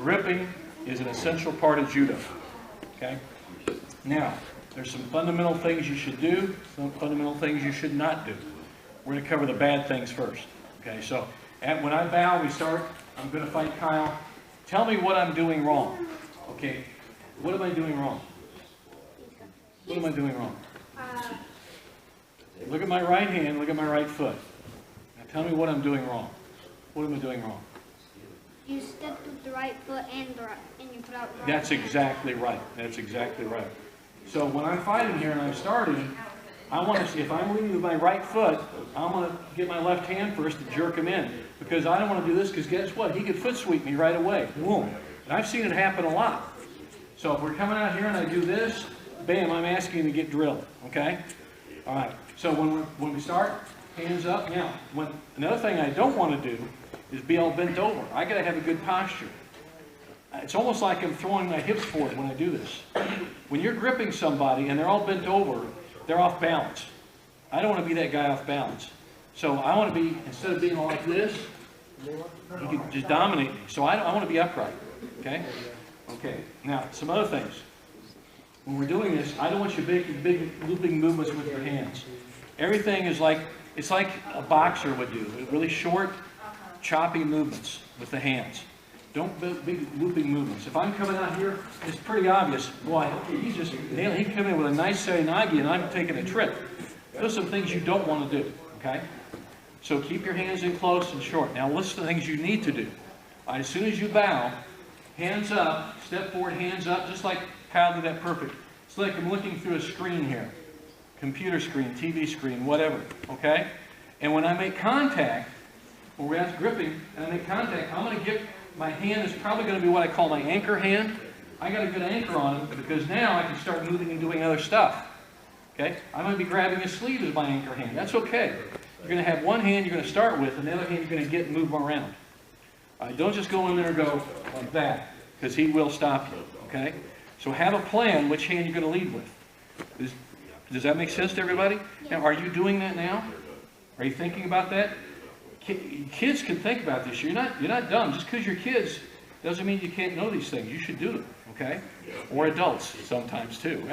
gripping is an essential part of judo. Okay? Now, there's some fundamental things you should do, some fundamental things you should not do. We're going to cover the bad things first. Okay, so when I bow, we start. I'm going to fight Kyle. Tell me what I'm doing wrong. Okay, what am I doing wrong? What am I doing wrong? Look at my right hand, look at my right foot. Now tell me what I'm doing wrong. What am I doing wrong? You stepped with the right foot and you put out the right That's hand. exactly right. That's exactly right. So when I'm fighting here and I'm starting, I want to see if I'm leading with my right foot, I want to get my left hand first to jerk him in. Because I don't want to do this because guess what? He could foot sweep me right away. Boom. And I've seen it happen a lot. So if we're coming out here and I do this, bam, I'm asking him to get drilled. Okay? All right. So when we start, hands up. Now, another thing I don't want to do is be all bent over. I got to have a good posture. It's almost like I'm throwing my hips forward when I do this. When you're gripping somebody and they're all bent over, they're off balance. I don't want to be that guy off balance. So I want to be, instead of being like this, you can just dominate me. So I want to be upright. Okay? Okay. Now, some other things. When we're doing this, I don't want you big looping movements with your hands. Everything is like, it's like a boxer would do. Really short, choppy movements with the hands. Don't big looping movements. If I'm coming out here, it's pretty obvious. Boy, he's just nailing. He can come in with a nice serenagi and I'm taking a trip. Those are some things you don't want to do. Okay? So keep your hands in close and short. Now list the things you need to do. As soon as you bow, hands up, step forward, hands up, just like Kyle did that perfect. It's like I'm looking through a screen here. Computer screen, TV screen, whatever. Okay? And when I make contact, when we're at gripping, and I make contact, I'm going to get, my hand is probably going to be what I call my anchor hand. I got a good anchor on it because now I can start moving and doing other stuff. Okay? I'm going to be grabbing his sleeve as my anchor hand. That's okay. You're going to have one hand you're going to start with, and the other hand you're going to get and move around. Don't just go in there and go like that, because he will stop you. Okay? So have a plan which hand you're going to lead with. Does that make sense to everybody? Now, are you doing that now? Are you thinking about that? Kids can think about this. You're not dumb. Just because you're kids doesn't mean you can't know these things. You should do them, okay? Or adults sometimes too.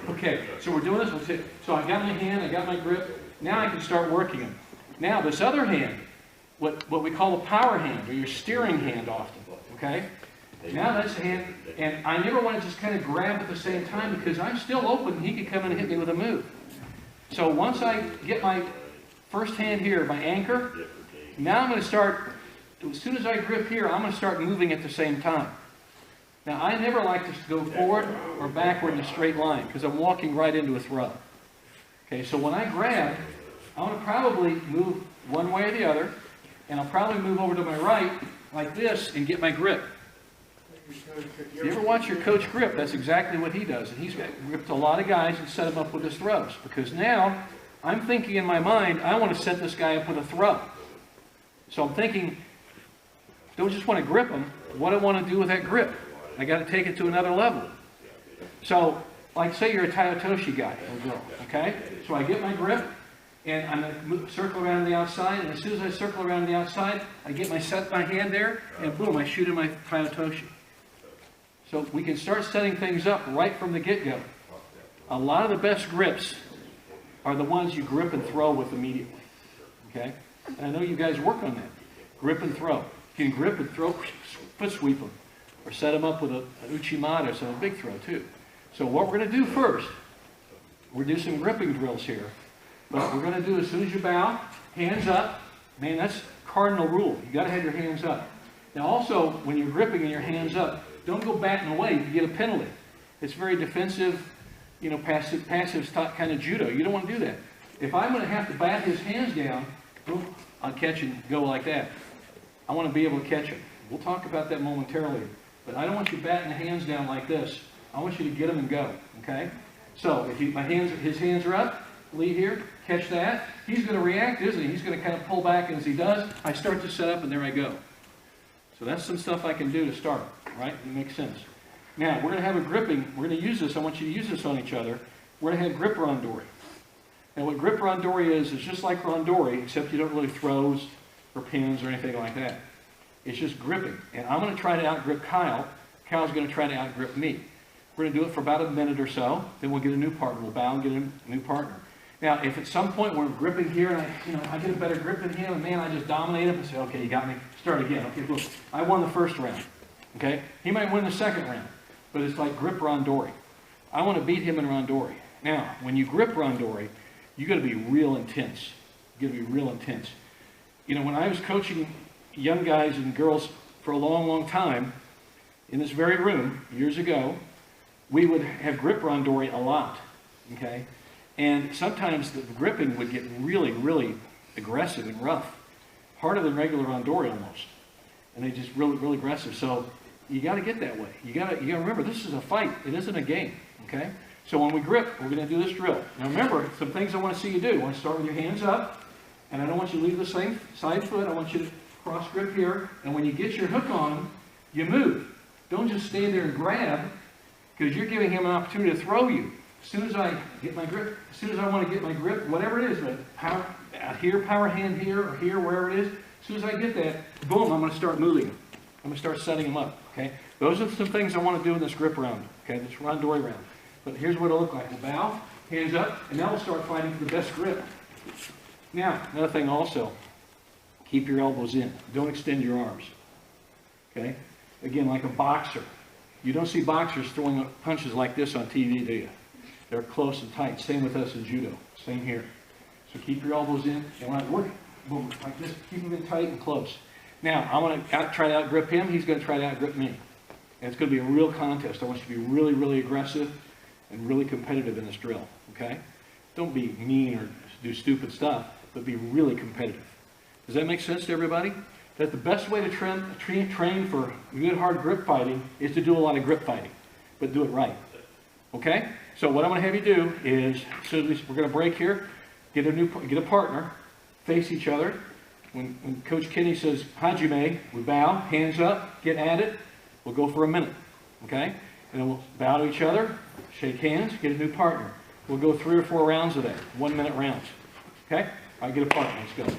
Okay, so we're doing this. So I got my hand, I got my grip. Now I can start working them. Now this other hand, what we call a power hand, or your steering hand often, okay? Now that's a hand, and I never want to just kind of grab at the same time because I'm still open and he could come in and hit me with a move. So once I get my first hand here, my anchor, now I'm going to start, as soon as I grip here, I'm going to start moving at the same time. Now I never like to go forward or backward in a straight line because I'm walking right into a throw. Okay, so when I grab, I'm going to probably move one way or the other, and I'll probably move over to my right like this and get my grip. If you ever watch your coach grip, that's exactly what he does. And he's gripped a lot of guys and set them up with his throws. Because now, I'm thinking in my mind, I want to set this guy up with a throw. So I'm thinking, don't just want to grip him. What do I want to do with that grip? I got to take it to another level. So, like say you're a Tayotoshi guy or girl, okay? So I get my grip, and I'm going to circle around on the outside, and as soon as I circle around on the outside, I get my hand there, and boom, I shoot in my Tayotoshi. So we can start setting things up right from the get-go. A lot of the best grips are the ones you grip and throw with immediately. Okay? And I know you guys work on that. Grip and throw. You can grip and throw, foot sweep them, or set them up with an uchimata, so a big throw too. So what we're going to do first, we're doing some gripping drills here. But what we're going to do as soon as you bow, hands up. Man, that's cardinal rule. You got to have your hands up. Now also, when you're gripping and your hands up, don't go batting away. You get a penalty. It's very defensive, you know, passive kind of judo. You don't want to do that. If I'm going to have to bat his hands down, I'll catch and go like that. I want to be able to catch him. We'll talk about that momentarily. But I don't want you batting the hands down like this. I want you to get them and go. Okay? So if his hands are up, lead here, catch that. He's going to react, isn't he? He's going to kind of pull back, and as he does, I start to set up, and there I go. So that's some stuff I can do to start. Right? It makes sense. Now, we're going to have a gripping. We're going to use this. I want you to use this on each other. We're going to have grip rondori. And what grip rondori is just like rondori, except you don't really throws or pins or anything like that. It's just gripping. And I'm going to try to outgrip Kyle. Kyle's going to try to outgrip me. We're going to do it for about a minute or so. Then we'll get a new partner. We'll bow and get a new partner. Now, if at some point we're gripping here and I get a better grip than him, and man, I just dominate him and say, okay, you got me. Start again. Okay, look, I won the first round. Okay, he might win the second round, but it's like grip randori. I want to beat him in randori. Now, when you grip randori, you got to be real intense. You got to be real intense. You know, when I was coaching young guys and girls for a long, long time in this very room years ago, we would have grip randori a lot. Okay. And sometimes the gripping would get really, really aggressive and rough. Harder than regular randori almost. And they just really, really aggressive. So you got to get that way. You got to remember, this is a fight. It isn't a game. Okay? So when we grip, we're going to do this drill. Now remember, some things I want to see you do. I want to start with your hands up. And I don't want you to leave the same side foot. I want you to cross grip here. And when you get your hook on, you move. Don't just stay there and grab, because you're giving him an opportunity to throw you. As soon as I get my grip, as soon as I want to get my grip, whatever it is, but power here, power hand here, or here, wherever it is, as soon as I get that, boom, I'm going to start moving him. I'm going to start setting him up, okay? Those are some things I want to do in this grip round, okay, this randori round. But here's what it'll look like. We'll bow, hands up, and now we'll start fighting for the best grip. Now, another thing also, keep your elbows in. Don't extend your arms, okay? Again, like a boxer. You don't see boxers throwing punches like this on TV, do you? They're close and tight. Same with us in judo. Same here. So keep your elbows in. And when I work, boom, like this, keep them in tight and close. Now, I'm going to try to outgrip him. He's going to try to outgrip me. And it's going to be a real contest. I want you to be really, really aggressive and really competitive in this drill. Okay? Don't be mean or do stupid stuff, but be really competitive. Does that make sense to everybody? That the best way to train for good hard grip fighting is to do a lot of grip fighting, but do it right. Okay? So what I'm going to have you do is, so we're going to break here, get a partner, face each other. When Coach Kenny says Hajime, we bow, hands up, get at it. We'll go for a minute. Okay? And then we'll bow to each other, shake hands, get a new partner. We'll go 3 or 4 rounds of that, 1-minute rounds. Okay? All right, get a partner. Let's go.